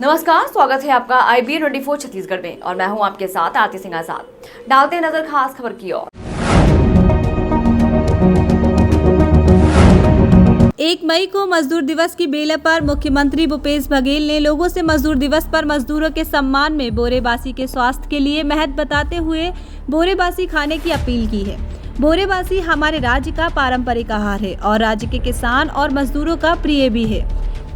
नमस्कार, स्वागत है आपका IBA24 छत्तीसगढ़ में और मैं हूं आपके साथ आरती सिंह आजाद। डालते हैं नजर खास खबर की ओर। 1 मई को मजदूर दिवस की बेले पर मुख्यमंत्री भूपेश बघेल ने लोगों से मजदूर दिवस पर मजदूरों के सम्मान में बोरेबासी के स्वास्थ्य के लिए महत्व बताते हुए बोरेबासी खाने की अपील की है। बोरेबासी हमारे राज्य का पारंपरिक आहार है और राज्य के किसान और मजदूरों का प्रिय भी है।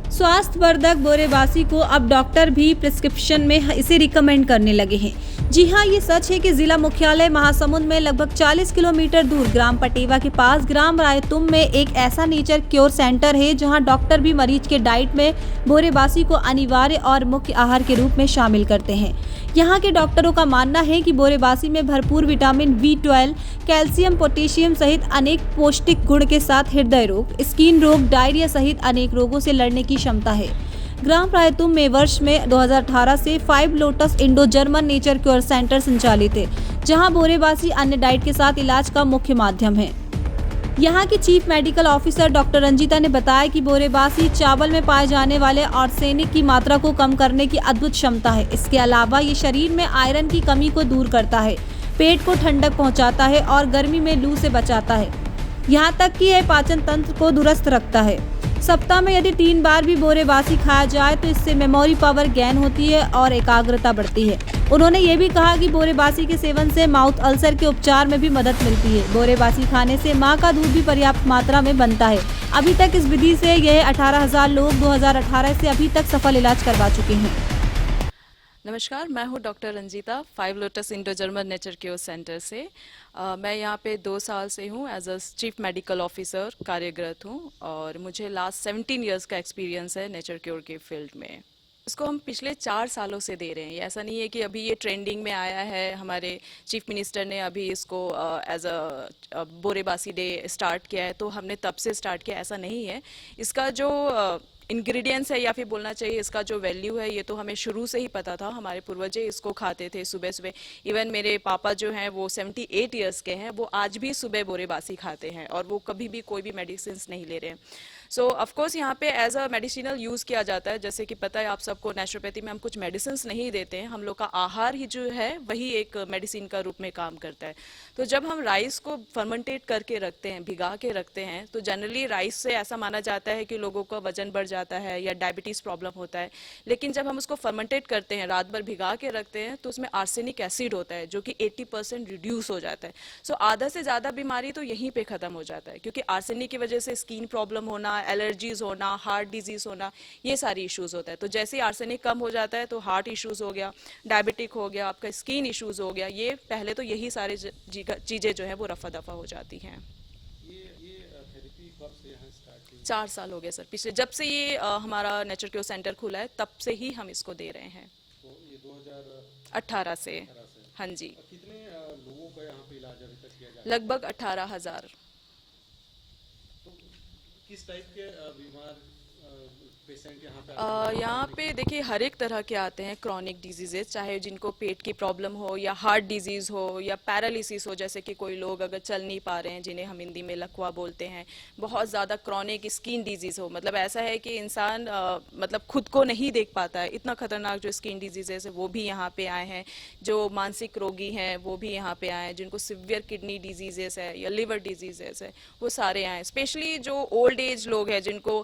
स्वास्थ्यवर्धक बोरेबासी को अब डॉक्टर भी प्रिस्क्रिप्शन में इसे रिकमेंड करने लगे हैं। जी हां, ये सच है कि जिला मुख्यालय महासमुंद में लगभग 40 किलोमीटर दूर ग्राम पटेवा के पास ग्राम रायतुम में एक ऐसा नेचर क्योर सेंटर है जहां डॉक्टर भी मरीज के डाइट में बोरेबासी को अनिवार्य और मुख्य आहार के रूप में शामिल करते हैं। यहाँ के डॉक्टरों का मानना है कि बोरेबासी में भरपूर विटामिन B12, कैल्शियम, पोटेशियम सहित अनेक पौष्टिक गुण के साथ हृदय रोग, स्किन रोग, डायरिया सहित अनेक रोगों से लड़ने की क्षमता है। ग्राम रायतुम में वर्ष में 2018 से 5 lotus Indo German nature cure centre संचालित है, जहां बोरेबासी अन्य डाइट के साथ इलाज का मुख्य माध्यम है। यहाँ की chief medical officer doctor Ranjita ने बताया कि बोरेबासी चावल में पाए जाने वाले आर्सेनिक की मात्रा को कम करने की अद्भुत क्षमता है। इसके अलावा ये शरीर में आयरन की कमी को दूर करता है, पेट को ठंडक पहुँचाता है और गर्मी में लू से बचाता है। यहाँ तक कि यह पाचन तंत्र को दुरुस्त रखता है। सप्ताह में यदि 3 बार भी बोरेबासी खाया जाए तो इससे मेमोरी पावर गेन होती है और एकाग्रता बढ़ती है। उन्होंने ये भी कहा कि बोरेबासी के सेवन से माउथ अल्सर के उपचार में भी मदद मिलती है। बोरेबासी खाने से माँ का दूध भी पर्याप्त मात्रा में बनता है। अभी तक इस विधि से यह 18,000 लोग 2018 से अभी तक सफल इलाज करवा चुके हैं। नमस्कार, मैं हूँ doctor Ranjita, 5 lotus Indo German nature cure centre से। मैं यहाँ पे 2 साल से हूँ as a chief medical officer कार्यरत हूँ और मुझे लास्ट 17 इयर्स का एक्सपीरियंस है नेचर क्योर के फील्ड में। इसको हम पिछले 4 सालों से दे रहे हैं। ऐसा नहीं है कि अभी ये ट्रेंडिंग में आया है, हमारे चीफ मिनिस्टर ने अभी इसको एज अ बोरेबासी डे स्टार्ट किया है तो हमने तब से स्टार्ट किया, ऐसा नहीं है। इसका जो इंग्रेडिएंट्स है या फिर बोलना चाहिए इसका जो वैल्यू है, ये तो हमें शुरू से ही पता था। हमारे पूर्वजे इसको खाते थे सुबह सुबह। इवन मेरे पापा जो हैं वो 78 इयर्स के हैं, वो आज भी सुबह बोरेबासी खाते हैं और वो कभी भी कोई भी मेडिसिन नहीं ले रहे हैं। सो ऑफकोर्स यहाँ पे एज अ मेडिसिनल यूज़ किया जाता है। जैसे कि पता है आप सबको, नेचुरोपैथी में हम कुछ मेडिसिन नहीं देते हैं, हम लोग का आहार ही जो है वही एक मेडिसिन का रूप में काम करता है। तो जब हम राइस को फर्मेंटेट करके रखते हैं, भिगा के रखते हैं, तो जनरली राइस से ऐसा माना जाता है कि लोगों का वजन बढ़ जाता है या डायबिटीज़ प्रॉब्लम होता है। लेकिन जब हम उसको फर्मेंटेट करते हैं, रात भर भिगा के रखते हैं, तो उसमें आर्सेनिक एसिड होता है जो कि 80% रिड्यूस हो जाता है। सो आधा से ज़्यादा बीमारी तो यहीं पे ख़त्म हो जाता है, क्योंकि आर्सेनिक की वजह से स्किन प्रॉब्लम होना, एलर्जीज होना, हार्ट डिजीज होना, ये सारी इश्यूज होता है। तो जैसे ही आर्सेनिक कम हो जाता है तो हार्ट इश्यूज हो गया, डायबिटिक हो गया, आपका स्किन इश्यूज हो गया, ये पहले तो यही सारी चीज़ें जो है वो रफा दफा हो जाती हैं। ये थेरेपी कब से यहाँ स्टार्ट हुई? 4 साल हो गए सर, पिछले जब से ये हमारा नेचर क्योर सेंटर खुला है तब से ही हम इसको दे रहे हैं। तो ये 18 से। 2018 से। हाँ जी, कितने लोगों का यहाँ पे इलाज अभी तक किया जा रहा है? लगभग 18,000। तो किस टाइप के बीमार पेशेंट यहाँ पे यहाँ पे देखिए हर एक तरह के आते हैं क्रॉनिक डिजीजेस, चाहे जिनको पेट की प्रॉब्लम हो या हार्ट डिजीज़ हो या पैरालिसिस हो। जैसे कि कोई लोग अगर चल नहीं पा रहे हैं, जिन्हें हम हिंदी में लकवा बोलते हैं। बहुत ज़्यादा क्रॉनिक स्किन डिजीज़ हो, मतलब ऐसा है कि इंसान मतलब खुद को नहीं देख पाता है, इतना खतरनाक जो स्किन डिजीजेस है वो भी यहाँ पे आए हैं। जो मानसिक रोगी हैं वो भी यहाँ पे आए हैं, जिनको सिवियर किडनी डिजीजेस है या लिवर डिजीजेस है, वो सारे आए हैं। स्पेशली जो ओल्ड एज लोग हैं, जिनको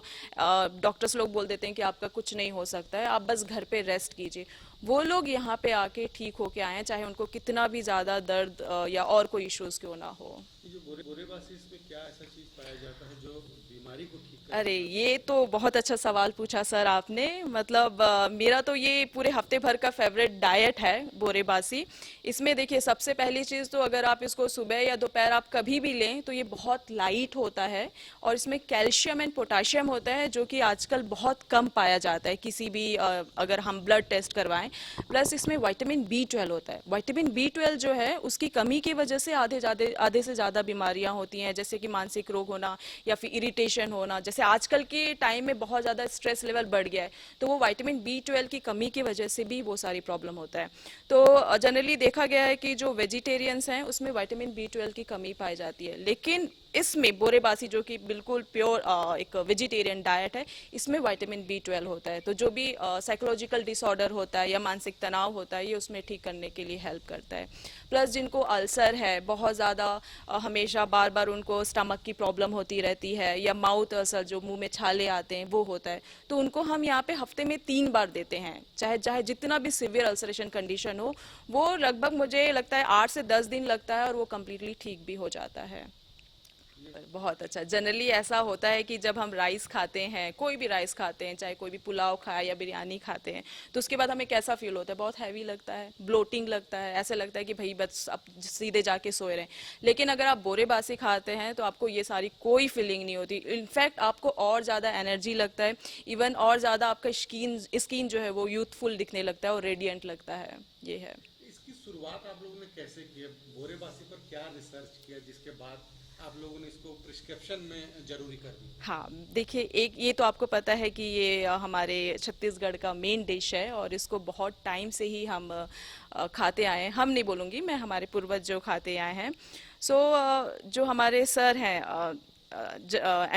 डॉक्टर्स लोग बोल देते हैं कि आपका कुछ नहीं हो सकता है, आप बस घर पे रेस्ट कीजिए, वो लोग यहाँ पे आके ठीक होके आए हैं, चाहे उनको कितना भी ज़्यादा दर्द या और कोई इश्यूज क्यों ना हो। ये जो बोरेबासिस में क्या ऐसा चीज पाया जाता है जो बीमारी को ठीक कर? अरे ये तो बहुत अच्छा सवाल पूछा सर आपने। मतलब मेरा तो ये पूरे हफ्ते भर का फेवरेट डाइट है बोरेबासी। इसमें देखिए सबसे पहली चीज़ तो अगर आप इसको सुबह या दोपहर आप कभी भी लें तो ये बहुत लाइट होता है और इसमें कैल्शियम एंड पोटाशियम होता है, जो कि आजकल बहुत कम पाया जाता है किसी भी अगर हम ब्लड टेस्ट करवाएं। प्लस इसमें विटामिन B12 होता है। विटामिन B12 जो है उसकी कमी की वजह से आधे से ज़्यादा बीमारियां होती हैं, जैसे कि मानसिक रोग होना या फिर इरिटेशन होना। जैसे आजकल के टाइम में बहुत ज़्यादा स्ट्रेस लेवल बढ़ गया है, तो वो विटामिन B12 की कमी की वजह से भी वो सारी प्रॉब्लम होता है। तो जनरली देखा गया है कि जो वेजिटेरियंस हैं उसमें विटामिन B12 की कमी पाई जाती है, लेकिन इसमें बोरेबासी जो कि बिल्कुल प्योर एक वेजिटेरियन डाइट है, इसमें विटामिन B12 होता है। तो जो भी साइकोलॉजिकल डिसऑर्डर होता है या मानसिक तनाव होता है, ये उसमें ठीक करने के लिए हेल्प करता है। प्लस जिनको अल्सर है, बहुत ज़्यादा हमेशा बार बार उनको स्टमक की प्रॉब्लम होती रहती है, या माउथ अल्सर जो मुंह में छाले आते हैं वो होता है, तो उनको हम यहाँ पे हफ्ते में 3 बार देते हैं। चाहे चाहे जितना भी सिवियर अल्सरेशन कंडीशन हो, वो लगभग मुझे लगता है 8 से 10 दिन लगता है और वो कम्प्लीटली ठीक भी हो जाता है। बहुत अच्छा। जनरली ऐसा होता है कि जब हम राइस खाते हैं, कोई भी राइस खाते हैं, चाहे कोई भी पुलाव खाए या बिरयानी खाते हैं, तो उसके बाद हमें कैसा फील होता है? बहुत हैवी लगता है, ब्लोटिंग लगता है, ऐसे लगता है कि भाई बस अब सीधे जाके सोए रहें। लेकिन अगर आप बोरेबासी खाते हैं तो आपको ये सारी कोई फीलिंग नहीं होती। इनफैक्ट आपको और ज़्यादा एनर्जी लगता है, इवन और ज़्यादा आपका स्किन जो है वो यूथफुल दिखने लगता है और रेडियंट लगता है। ये है। इसकी शुरुआत आप लोगों ने कैसे की? बोरेबासी पर क्या रिसर्च किया जिसके बाद आप लोगों ने इसको प्रिस्क्रिप्शन में जरूरी कर दिया? हाँ, देखिए, एक ये तो आपको पता है कि ये हमारे छत्तीसगढ़ का मेन डिश है और इसको बहुत टाइम से ही हम खाते आए हैं। हम नहीं बोलूँगी मैं, हमारे पूर्वज जो खाते आए हैं। सो जो हमारे सर हैं,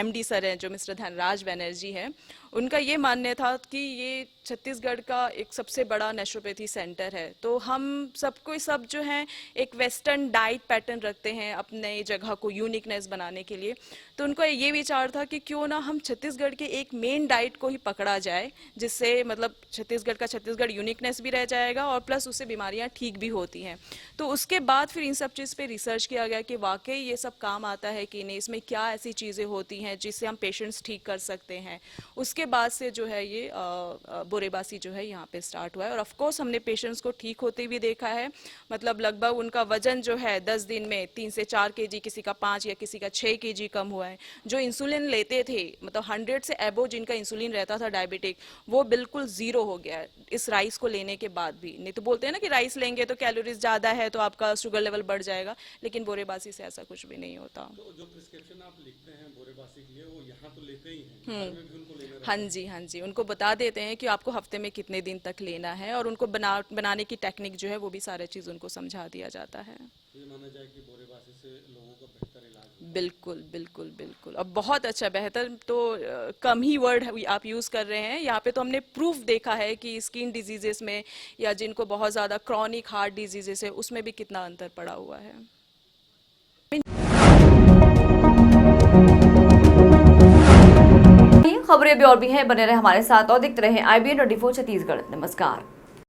MD सर हैं, जो मिस्टर धनराज बनर्जी हैं, उनका ये मानना था कि ये छत्तीसगढ़ का एक सबसे बड़ा नेचुरोपैथी सेंटर है। तो हम सब जो हैं एक वेस्टर्न डाइट पैटर्न रखते हैं अपने जगह को यूनिकनेस बनाने के लिए। तो उनका ये विचार था कि क्यों ना हम छत्तीसगढ़ के एक मेन डाइट को ही पकड़ा जाए, जिससे मतलब छत्तीसगढ़ यूनिकनेस भी रह जाएगा और प्लस उससे बीमारियां ठीक भी होती हैं। तो उसके बाद फिर इन सब चीज़ पे रिसर्च किया गया कि वाकई ये सब काम आता है कि नहीं, इसमें क्या ऐसी चीज़ें होती हैं जिससे हम पेशेंट्स ठीक कर सकते हैं। उसके बाद से जो है ये बोरेबासी जो है यहाँ पे स्टार्ट हुआ है और ऑफ कोर्स हमने पेशेंट्स को ठीक होते भी देखा है। मतलब लगभग उनका वजन जो है 10 दिन में 3 से 4 kg, किसी का 5 या किसी का 6 kg कम हुआ है। जो इंसुलिन लेते थे, मतलब 100 से अबो जिनका इंसुलिन रहता था डायबिटिक, वो बिल्कुल 0 हो गया है इस राइस को लेने के बाद भी। नहीं तो बोलते हैं ना कि राइस लेंगे तो कैलोरीज ज़्यादा है तो आपका शुगर लेवल बढ़ जाएगा, लेकिन बोरेबासी से ऐसा कुछ भी नहीं होता। तो जो प्रिस्क्रिप्शन आप लिखते हैं बोरेबासी के लिए, वो यहाँ तो लेते ही हैं, घर में भी उनको लेना रहता है? हाँ जी, उनको बता देते हैं कि आपको हफ्ते में कितने दिन तक लेना है और उनको बनाने की टेक्निक जो है वो भी सारा चीज़ उनको समझा दिया जाता है। तो ये माना जाए कि बोरेबासी से लोगों का बेहतर इलाज होता है? बिल्कुल। अब बहुत अच्छा, बेहतर तो कम ही वर्ड आप यूज़ कर रहे हैं। यहाँ पे तो हमने प्रूफ देखा है कि स्किन डिजीजेस में या जिनको बहुत ज़्यादा क्रॉनिक हार्ट डिजीजेस है उसमें भी कितना अंतर पड़ा हुआ है। खबरें भी और भी हैं, बने रहे हमारे साथ और देखते रहे IBN 24 छत्तीसगढ़। नमस्कार।